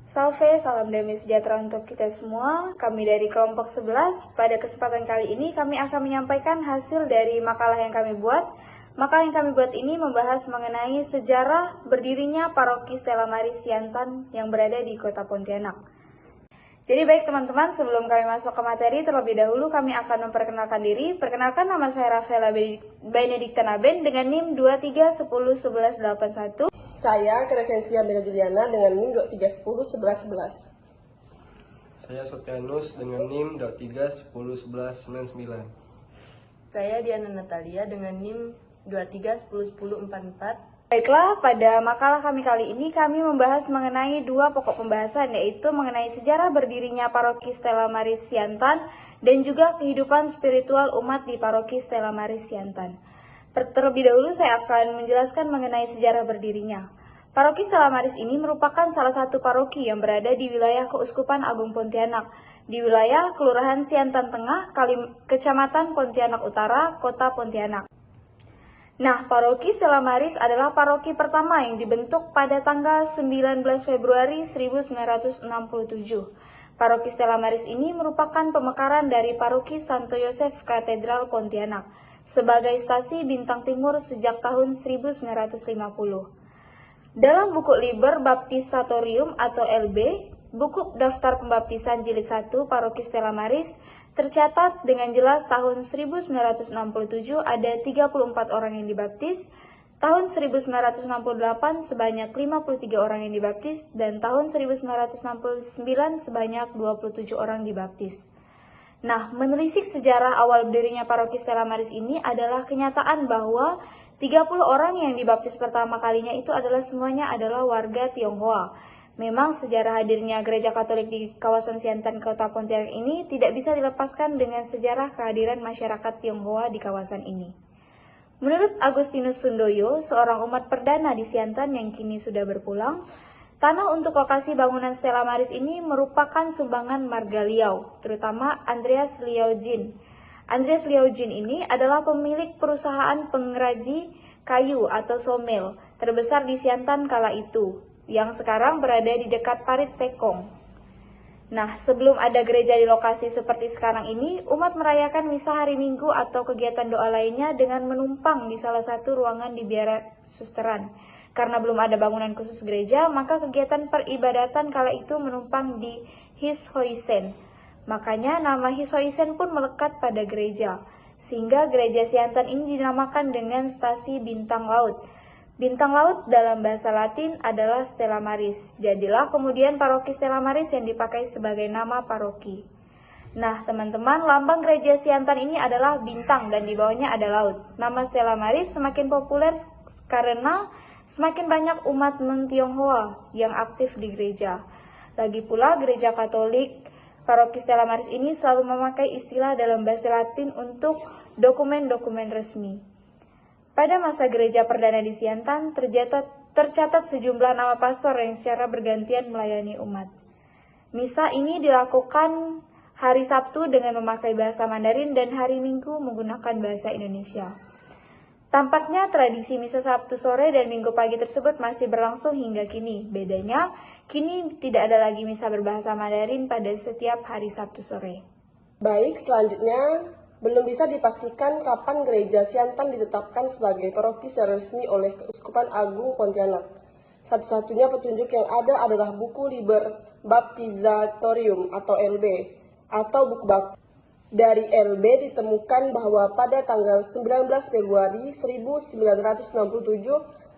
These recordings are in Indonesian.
Salve, salam damai sejahtera untuk kita semua. Kami dari kelompok 11. Pada kesempatan kali ini kami akan menyampaikan hasil dari makalah yang kami buat. Makalah yang kami buat ini membahas mengenai sejarah berdirinya Paroki Stella Maris Siantan yang berada di Kota Pontianak. Jadi baik teman-teman, sebelum kami masuk ke materi, terlebih dahulu kami akan memperkenalkan diri. Perkenalkan, nama saya Rafaela Benedikta Naben dengan NIM 23101181. Saya Crescentia Bella Juliana dengan NIM 23101111. Saya Sofianus dengan NIM 23101199. Saya Diana Natalia dengan NIM 23101044. Baiklah, pada makalah kami kali ini kami membahas mengenai dua pokok pembahasan, yaitu mengenai sejarah berdirinya Paroki Stella Maris Siantan dan juga kehidupan spiritual umat di Paroki Stella Maris Siantan. Terlebih dahulu saya akan menjelaskan mengenai sejarah berdirinya. Paroki Stella Maris ini merupakan salah satu paroki yang berada di wilayah Keuskupan Agung Pontianak, di wilayah Kelurahan Siantan Tengah, Kecamatan Pontianak Utara, Kota Pontianak. Nah, Paroki Stella Maris adalah paroki pertama yang dibentuk pada tanggal 19 Februari 1967. Paroki Stella Maris ini merupakan pemekaran dari Paroki Santo Yosef Katedral Pontianak sebagai stasi Bintang Timur sejak tahun 1950. Dalam buku Liber Baptisatorium atau LB, buku daftar pembaptisan jilid 1 Paroki Stella Maris, tercatat dengan jelas tahun 1967 ada 34 orang yang dibaptis, tahun 1968 sebanyak 53 orang yang dibaptis, dan tahun 1969 sebanyak 27 orang dibaptis. Nah, menelisik sejarah awal berdirinya Paroki Stella Maris ini adalah kenyataan bahwa 30 orang yang dibaptis pertama kalinya itu semuanya adalah warga Tionghoa. Memang sejarah hadirnya gereja Katolik di kawasan Siantan Kota Pontianak ini tidak bisa dilepaskan dengan sejarah kehadiran masyarakat Tionghoa di kawasan ini. Menurut Agustinus Sundoyo, seorang umat perdana di Siantan yang kini sudah berpulang, tanah untuk lokasi bangunan Stella Maris ini merupakan sumbangan marga Liao, terutama Andreas Liao Jin. Andreas Liao Jin ini adalah pemilik perusahaan pengraji kayu atau somel terbesar di Siantan kala itu, yang sekarang berada di dekat Parit Pekong. Nah, sebelum ada gereja di lokasi seperti sekarang ini, umat merayakan misa hari Minggu atau kegiatan doa lainnya dengan menumpang di salah satu ruangan di biara susteran. Karena belum ada bangunan khusus gereja, maka kegiatan peribadatan kala itu menumpang di Hishoisen. Makanya nama Hishoisen pun melekat pada gereja, sehingga gereja Siantan ini dinamakan dengan stasi Bintang Laut. Bintang laut dalam bahasa Latin adalah Stella Maris. Jadilah kemudian Paroki Stella Maris yang dipakai sebagai nama paroki. Nah, teman-teman, lambang gereja Siantan ini adalah bintang dan di bawahnya ada laut. Nama Stella Maris semakin populer karena semakin banyak umat non-Tionghoa yang aktif di gereja. Lagi pula, gereja Katolik Paroki Stella Maris ini selalu memakai istilah dalam bahasa Latin untuk dokumen-dokumen resmi. Pada masa gereja perdana di Siantan, tercatat sejumlah nama pastor yang secara bergantian melayani umat. Misa ini dilakukan hari Sabtu dengan memakai bahasa Mandarin dan hari Minggu menggunakan bahasa Indonesia. Tampaknya tradisi misa Sabtu sore dan Minggu pagi tersebut masih berlangsung hingga kini. Bedanya, kini tidak ada lagi misa berbahasa Mandarin pada setiap hari Sabtu sore. Baik, selanjutnya belum bisa dipastikan kapan gereja Siantan ditetapkan sebagai paroki secara resmi oleh Keuskupan Agung Pontianak. Satu-satunya petunjuk yang ada adalah buku Liber Baptisatorium atau LB, atau buku baptis. Dari LB ditemukan bahwa pada tanggal 19 Februari 1967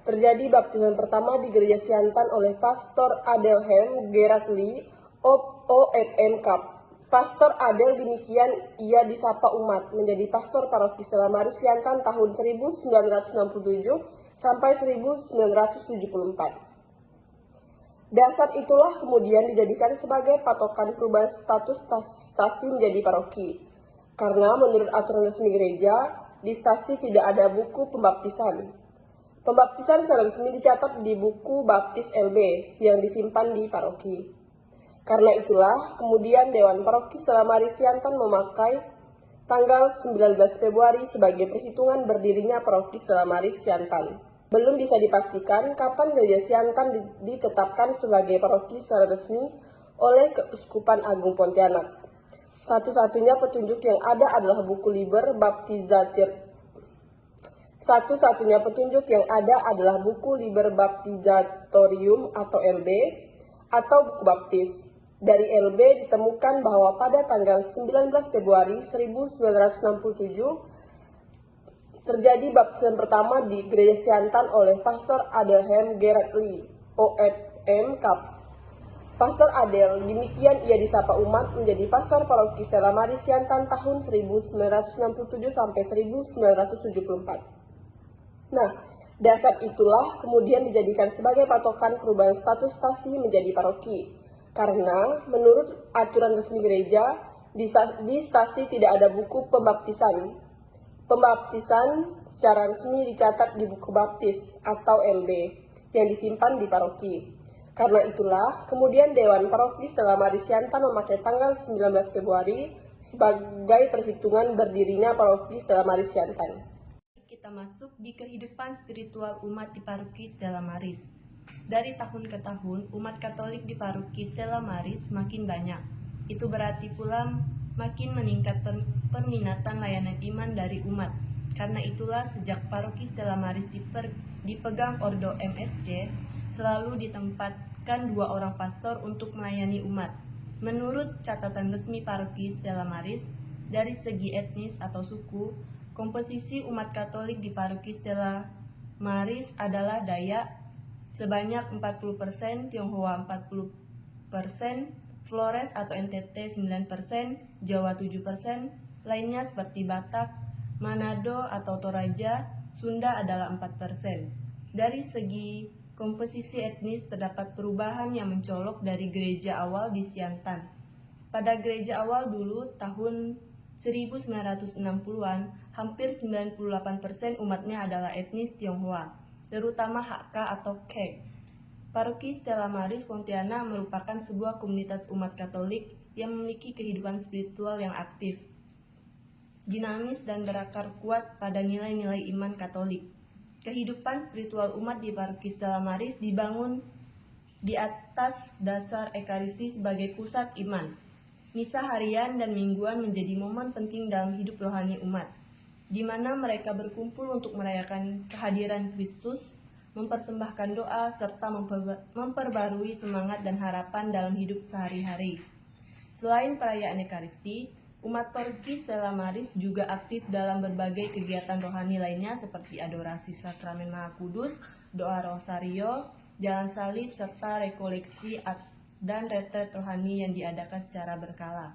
terjadi baptisan pertama di gereja Siantan oleh Pastor Adelhem Geratli OFM Cup. Pastor Adel demikian ia disapa umat menjadi pastor Paroki Stella Maris Siantan tahun 1967 sampai 1974. Dasar itulah kemudian dijadikan sebagai patokan perubahan status stasi menjadi paroki. Karena menurut aturan resmi gereja, di stasi tidak ada buku pembaptisan. Pembaptisan secara resmi dicatat di buku Baptis LB yang disimpan di paroki. Karena itulah, kemudian Dewan Paroki Stella Maris Siantan memakai tanggal 19 Februari sebagai perhitungan berdirinya Paroki Stella Maris Siantan. Belum bisa dipastikan kapan Gereja Siantan ditetapkan sebagai paroki secara resmi oleh Keuskupan Agung Pontianak. Satu-satunya petunjuk yang ada adalah buku Liber Baptizatorium atau LB atau buku baptis. Dari LB ditemukan bahwa pada tanggal 19 Februari 1967 terjadi baptisan pertama di Gereja Siantan oleh Pastor Adelhem Gerard Lee, OFM Kap. Pastor Adel, demikian ia disapa umat menjadi pastor paroki Stella Maris Siantan tahun 1967 sampai 1974. Nah, dasar itulah kemudian dijadikan sebagai patokan perubahan status stasi menjadi paroki. Karena menurut aturan resmi gereja, di stasi tidak ada buku pembaptisan. Pembaptisan secara resmi dicatat di buku baptis atau LB yang disimpan di paroki. Karena itulah, kemudian Dewan Paroki Stella Maris Siantan memakai tanggal 19 Februari sebagai perhitungan berdirinya Paroki Stella Maris Siantan. Kita masuk di kehidupan spiritual umat di Paroki Stella Maris. Dari tahun ke tahun, umat Katolik di Paroki Stella Maris makin banyak. Itu berarti pula makin meningkat perminatan layanan iman dari umat. Karena itulah sejak Paroki Stella Maris dipegang Ordo MSC, selalu ditempatkan 2 orang pastor untuk melayani umat. Menurut catatan resmi Paroki Stella Maris, dari segi etnis atau suku, komposisi umat Katolik di Paroki Stella Maris adalah Dayak sebanyak 40%, Tionghoa 40%, Flores atau NTT 9%, Jawa 7%, lainnya seperti Batak, Manado atau Toraja, Sunda adalah 4%. Dari segi komposisi etnis terdapat perubahan yang mencolok dari gereja awal di Siantan. Pada gereja awal dulu tahun 1960-an, hampir 98% umatnya adalah etnis Tionghoa, terutama Hakka atau Kek. Paroki Stella Maris Pontianak merupakan sebuah komunitas umat Katolik yang memiliki kehidupan spiritual yang aktif, dinamis dan berakar kuat pada nilai-nilai iman Katolik. Kehidupan spiritual umat di Paroki Stella Maris dibangun di atas dasar Ekaristi sebagai pusat iman. Misa harian dan mingguan menjadi momen penting dalam hidup rohani umat, di mana mereka berkumpul untuk merayakan kehadiran Kristus, mempersembahkan doa, serta memperbarui semangat dan harapan dalam hidup sehari-hari. Selain perayaan Ekaristi, umat Paroki Stella Maris juga aktif dalam berbagai kegiatan rohani lainnya seperti adorasi sakramen Maha Kudus, doa rosario, jalan salib, serta rekoleksi dan retret rohani yang diadakan secara berkala.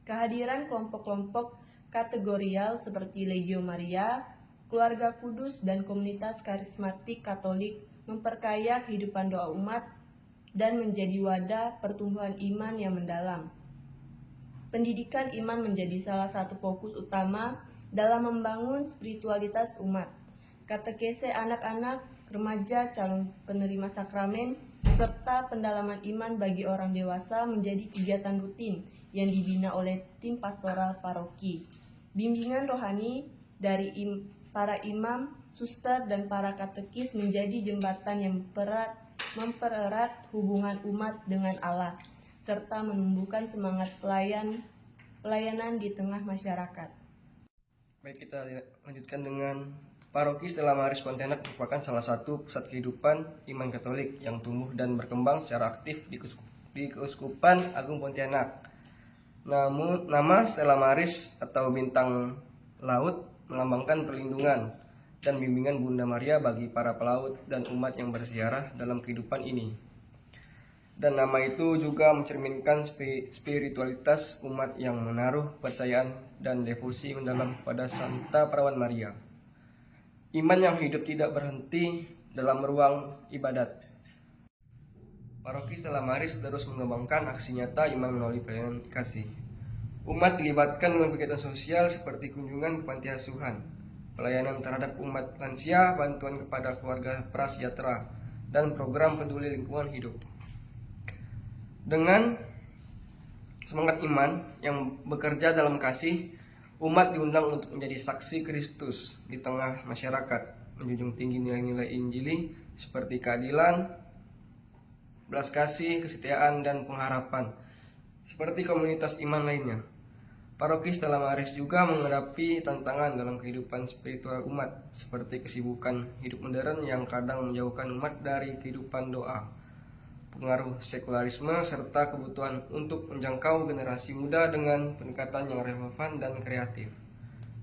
Kehadiran kelompok-kelompok kategorial seperti Legio Maria, Keluarga Kudus, dan komunitas karismatik Katolik memperkaya kehidupan doa umat dan menjadi wadah pertumbuhan iman yang mendalam. Pendidikan iman menjadi salah satu fokus utama dalam membangun spiritualitas umat. Katekese anak-anak, remaja, calon penerima sakramen, serta pendalaman iman bagi orang dewasa menjadi kegiatan rutin yang dibina oleh tim pastoral paroki. Bimbingan rohani dari para imam, suster, dan para katekis menjadi jembatan yang mempererat hubungan umat dengan Allah, serta menumbuhkan semangat pelayanan di tengah masyarakat. Baik, kita lanjutkan dengan Paroki Stella Maris Pontianak merupakan salah satu pusat kehidupan iman Katolik yang tumbuh dan berkembang secara aktif di Keuskupan Agung Pontianak. Namun, nama Stella Maris atau bintang laut melambangkan perlindungan dan bimbingan Bunda Maria bagi para pelaut dan umat yang berziarah dalam kehidupan ini. Dan nama itu juga mencerminkan spiritualitas umat yang menaruh kepercayaan dan devosi mendalam pada Santa Perawan Maria. Iman yang hidup tidak berhenti dalam ruang ibadat. Paroki Stella Maris terus mengembangkan aksi nyata iman melalui pelayanan kasih. Umat dilibatkan dalam kegiatan sosial seperti kunjungan ke panti asuhan, pelayanan terhadap umat lansia, bantuan kepada keluarga prasejahtera, dan program peduli lingkungan hidup. Dengan semangat iman yang bekerja dalam kasih, umat diundang untuk menjadi saksi Kristus di tengah masyarakat. menjunjung tinggi nilai-nilai Injili seperti keadilan, belas kasih, kesetiaan, dan pengharapan, seperti komunitas iman lainnya. Paroki Stella Maris juga menghadapi tantangan dalam kehidupan spiritual umat, seperti kesibukan hidup modern yang kadang menjauhkan umat dari kehidupan doa, pengaruh sekularisme, serta kebutuhan untuk menjangkau generasi muda dengan pendekatan yang relevan dan kreatif.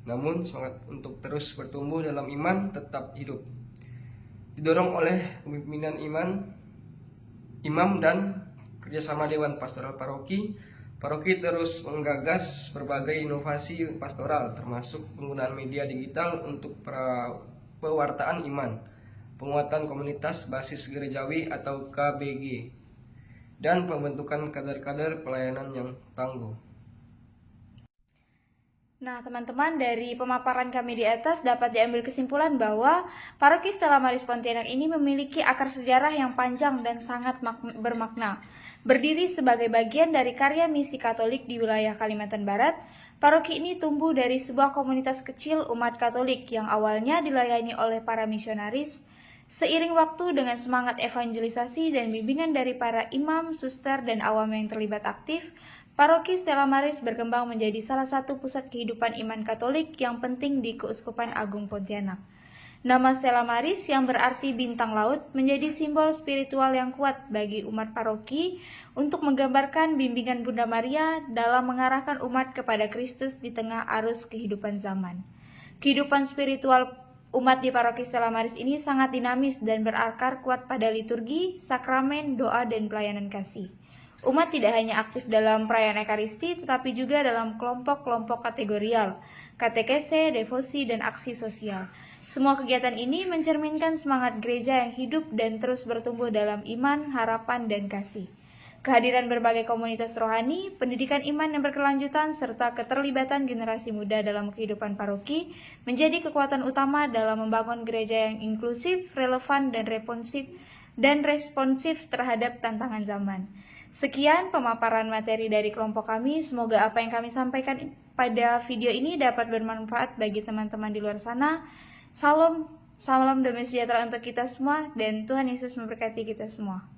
Namun, semangat untuk terus bertumbuh dalam iman tetap hidup. Didorong oleh kepemimpinan imam dan kerjasama Dewan Pastoral Paroki, Paroki terus menggagas berbagai inovasi pastoral, termasuk penggunaan media digital untuk pewartaan iman, penguatan komunitas basis gerejawi atau KBG, dan pembentukan kader-kader pelayanan yang tangguh. Nah, teman-teman, dari pemaparan kami di atas dapat diambil kesimpulan bahwa Paroki Stella Maris Pontianak ini memiliki akar sejarah yang panjang dan sangat bermakna. Berdiri sebagai bagian dari karya misi Katolik di wilayah Kalimantan Barat, paroki ini tumbuh dari sebuah komunitas kecil umat Katolik yang awalnya dilayani oleh para misionaris. Seiring waktu dengan semangat evangelisasi dan bimbingan dari para imam, suster, dan awam yang terlibat aktif, Paroki Stella Maris berkembang menjadi salah satu pusat kehidupan iman Katolik yang penting di Keuskupan Agung Pontianak. Nama Stella Maris yang berarti bintang laut menjadi simbol spiritual yang kuat bagi umat paroki untuk menggambarkan bimbingan Bunda Maria dalam mengarahkan umat kepada Kristus di tengah arus kehidupan zaman. Kehidupan spiritual umat di Paroki Stella Maris ini sangat dinamis dan berakar kuat pada liturgi, sakramen, doa, dan pelayanan kasih. Umat tidak hanya aktif dalam perayaan Ekaristi, tetapi juga dalam kelompok-kelompok kategorial, katekese, devosi, dan aksi sosial. Semua kegiatan ini mencerminkan semangat gereja yang hidup dan terus bertumbuh dalam iman, harapan, dan kasih. Kehadiran berbagai komunitas rohani, pendidikan iman yang berkelanjutan, serta keterlibatan generasi muda dalam kehidupan paroki menjadi kekuatan utama dalam membangun gereja yang inklusif, relevan, dan responsif terhadap tantangan zaman. Sekian pemaparan materi dari kelompok kami. Semoga apa yang kami sampaikan pada video ini dapat bermanfaat bagi teman-teman di luar sana. Salam damai sejahtera untuk kita semua, dan Tuhan Yesus memberkati kita semua.